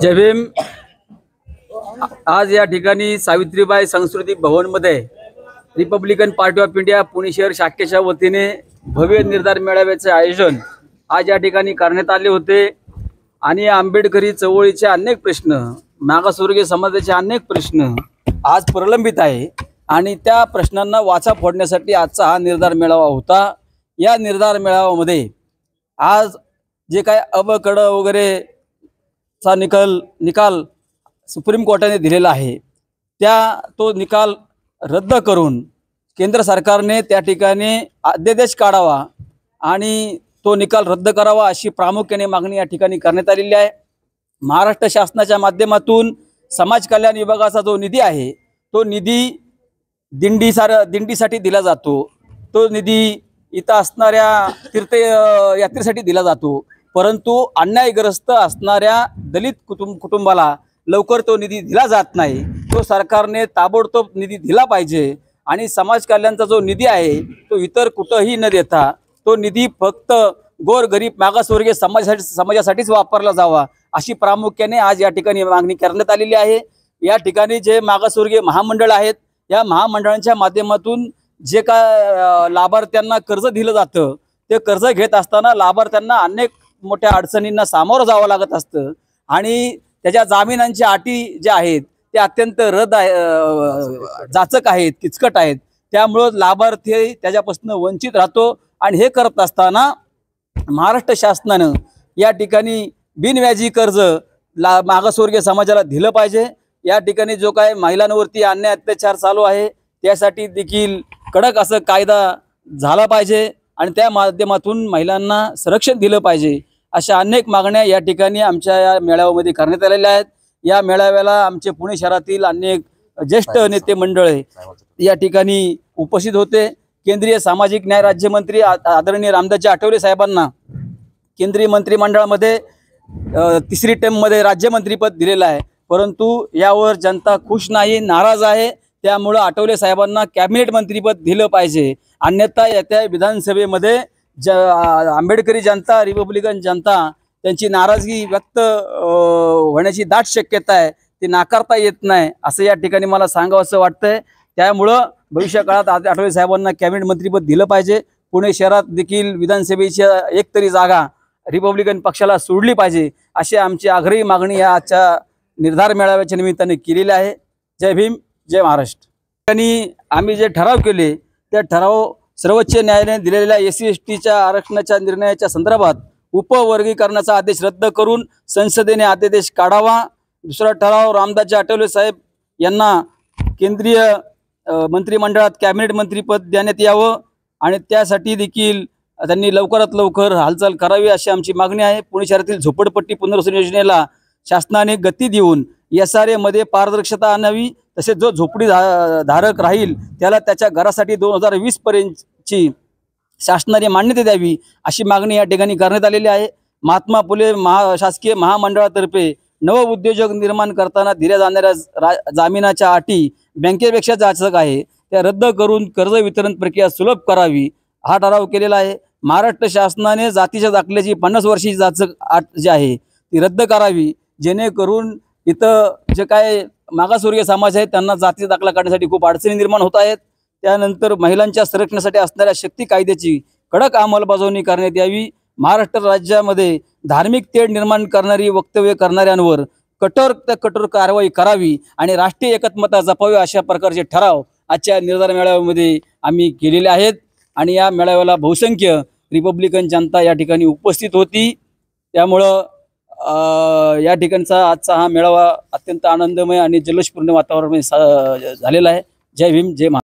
जय भीम। आज या ठिकाणी सावित्रीबाई सांस्कृतिक भवनमध्ये Republican party of India Pune शहर शाखेच्या वतीने भव्य निर्धार मेळाव्याचे आयोजन आज या ठिकाणी करण्यात आले होते आणि आंबेडकरी चळवळीचे अनेक प्रश्न, मागासवर्गीय समाजाचे अनेक प्रश्न आज प्रलंबित आहे आणि त्या प्रश्नांना वाचा फोडण्यासाठी आजचा हा निर्धार मेळावा होता। या निर्धार मेळाव्यामध्ये आज जे काय अबकड वगैरे चा निकाल सुप्रीम कोर्टाने दिलेला आहे, तो निकाल रद्द करून केंद्र सरकारने त्या ठिकाणी अध्यादेश काढावा आणि तो निकाल रद्द करावा अशी प्रामुख्याने मागणी या ठिकाणी करण्यात आलेली आहे। महाराष्ट्र शासनाच्या माध्यमातून समाज कल्याण विभागाचा जो निधी आहे तो निधी दिंडीसाठी दिला जातो, तो निधी इथं असणाऱ्या तीर्थयात्रेसाठी दिला जातो, परंतु अन्यायग्रस्त असणाऱ्या दलित कुटुंबाला लवकर तो निधी दिला जात नाही। तो सरकारने ताबडतोब निधी दिला पाहिजे आणि समाज कल्याणचा जो निधी आहे तो इतर कुठेही न देता तो निधी फक्त गोरगरीब मागासवर्गीय समाजासाठीच वापरला जावा अशी प्रामुख्याने आज या ठिकाणी मागणी करण्यात आलेली आहे। या ठिकाणी जे मागासवर्गीय महामंडळ आहेत, या महामंडळांच्या माध्यमातून जे काय लाभार्थ्यांना कर्ज दिलं जातं ते कर्ज घेत असताना लाभार्थ्यांना अनेक मोठ्या अडचणींना सामोरं जावं लागत असतं आणि त्याच्या जामिनांच्या अटी ज्या आहेत ते अत्यंत जाचक आहेत, किचकट आहेत, त्यामुळे लाभार्थी त्याच्यापासून वंचित राहतो आणि हे करत असताना महाराष्ट्र शासनानं या ठिकाणी बिनव्याजी कर्ज मागासवर्गीय समाजाला दिलं पाहिजे। या ठिकाणी जो काय महिलांवरती अन्याय अत्याचार चालू आहे त्यासाठी देखील कडक असं कायदा झाला पाहिजे आणि त्या माध्यमातून महिलांना संरक्षण दिलं पाहिजे अशा अनेक मागण्या या ठिकाणी आमच्या या मेळाव्यामध्ये करण्यात आलेल्या आहेत। या मेळाव्याला आमचे पुणे शहरातील अनेक ज्येष्ठ नेते मंडळी या ठिकाणी उपस्थित होते। केंद्रीय सामाजिक न्याय राज्यमंत्री आदरणीय रामदासजी आठवले साहेबांना केंद्रीय मंत्रिमंडळामध्ये तिसरी टर्ममध्ये राज्यमंत्रीपद दिलेलं आहे, परंतु यावर जनता खुश नाही, नाराज आहे। त्यामुळे आठवले साहेबांना कॅबिनेट मंत्रीपद दिलं पाहिजे, अन्यथा येत्या विधानसभेमध्ये आंबेडकरी जनता, रिपब्लिकन जनता त्यांची नाराजगी व्यक्त होण्याची दाट शक्यता आहे, ती नाकारता येत नाही असं या ठिकाणी मला सांगावंसं वाटतंय। त्यामुळं भविष्य काळात आठवले साहेबांना कॅबिनेट मंत्रीपद दिलं पाहिजे। पुणे शहरात देखील विधानसभेच्या एक तरी जागा रिपब्लिकन पक्षाला सोडली पाहिजे अशी आमची आग्रही मागणी या आजच्या निर्धार मेळाव्याच्या निमित्ताने केलेली आहे। जय भीम, जय महाराष्ट्र। आणि आम्ही जे ठराव केले त्या ठराव सर्वोच्च न्यायालयाने दिलेल्या SC/STच्या आरक्षणाच्या निर्णयाच्या संदर्भात उपवर्गीकरणाचा आदेश रद्द करून संसदेने अध्यादेश काढावा। दुसरा ठराव रामदासजी आठवले साहेब यांना केंद्रीय मंत्रिमंडळात कॅबिनेट मंत्रीपद देण्यात यावं आणि त्यासाठी देखील त्यांनी लवकरात लवकर हालचाल करावी अशी आमची मागणी आहे। पुणे शहरातील झोपडपट्टी पुनर्वसन योजनेला शासनाने गती देऊन SRA मध्ये पारदर्शकता आणावी, तसेच जो झोपडी धारक राहील त्याला त्याच्या घरासाठी 2020 पर्यंतची शासनाने मान्यता द्यावी अशी मागणी या ठिकाणी करण्यात आलेली आहे। महात्मा फुले शासकीय महामंडळातर्फे नवउद्योजक निर्माण करताना दिल्या जाणाऱ्या जामिनाच्या अटी बँकेपेक्षा जाचक आहे, त्या रद्द करून कर्ज वितरण प्रक्रिया सुलभ करावी हा ठराव केलेला आहे। महाराष्ट्र शासनाने जातीच्या दाखल्याची 50 वर्षाची जाचक अट जी आहे ती रद्द करावी, जेणेकरून इथं जे काय मागासवर्गीय समाज आहे त्यांना जातीचा दाखला काढण्यासाठी खूप अडचणी निर्माण होत आहेत। त्यानंतर महिलांच्या संरक्षणासाठी असणाऱ्या शक्ती कायद्याची कडक अंमलबजावणी करण्यात यावी। महाराष्ट्र राज्यामध्ये धार्मिक तेढ निर्माण करणारी वक्तव्य करणाऱ्यांवर कठोर कारवाई करावी आणि राष्ट्रीय एकत्मता जपावी अशा प्रकारचे ठराव आजच्या निर्धार मेळाव्यामध्ये आम्ही केलेले आहेत आणि या मेळाव्याला बहुसंख्य रिपब्लिकन जनता या ठिकाणी उपस्थित होती। त्यामुळं या ठिकाणचा आजचा हा मेळावा अत्यंत आनंदमय आणि जल्लोषपूर्ण वातावरण झालेला आहे। जय भीम, जय महाराष्ट्र।